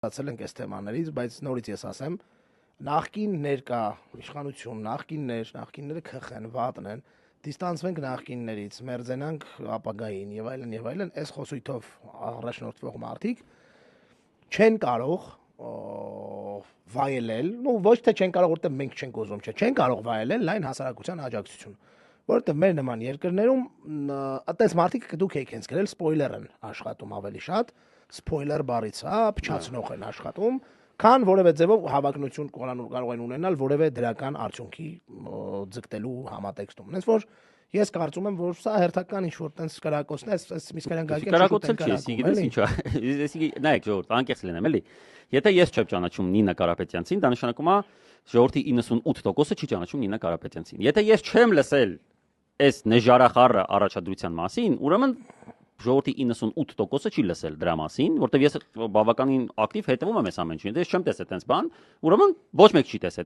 Ստացել ենք այս թեմաներից, բայց նորից ես ասեմ, նախկին ներկա իշխանություն, նախկինները քխեն, վատն են, դիստանցվենք նախկիններից, մերձենանք ապագային եւ այլն, այս խոսույթով առաջնորդվող մարդիկ չեն կարող վայելել, ոչ թե չեն կարող, որտեղ մենք չենք ուզում, չեն կարող վայելել լայն հասարակության աջակցություն, որովհետեւ մեր նման երկրներում այդպես մարդիկ դուք եք հենց գրել սպոյլեր են աշխատում ավելի շատ, սպոյլեր բառից, փչացնող են աշխատում, քան որևէ ձևով հավակնություն կարող են ունենալ որևէ դրական արդյունքի ձգտելու համատեքստում։ Հենց որ ես կարծում եմ, որ սա հերթական ինչ-որ տենց կրակոցն է, այս Միսկարյան Կրակոցել չի, գիտես ինչա։ Նայեք ժողովուրդ, անկեղծ լինեմ, էլի։ Եթե ես չեմ ճանաչում Նինա Կարապետյանցին, դա նշանակում է ժողովրդի 98%-ը չի ճանաչում Նինա Կարապետյանցին։ Եթե ես չեմ լսել այս նժարախառը առաջադրության մասին, ուրեմն ժողովրդի 98%-ը չի լսել դրա մասին, որտեղ ես բավականին ակտիվ հետևում եմ այս ամեն ինչին։ Եթե ես չեմ տեսել այդպես բան, ուրեմն ոչ մեկ չի տեսել։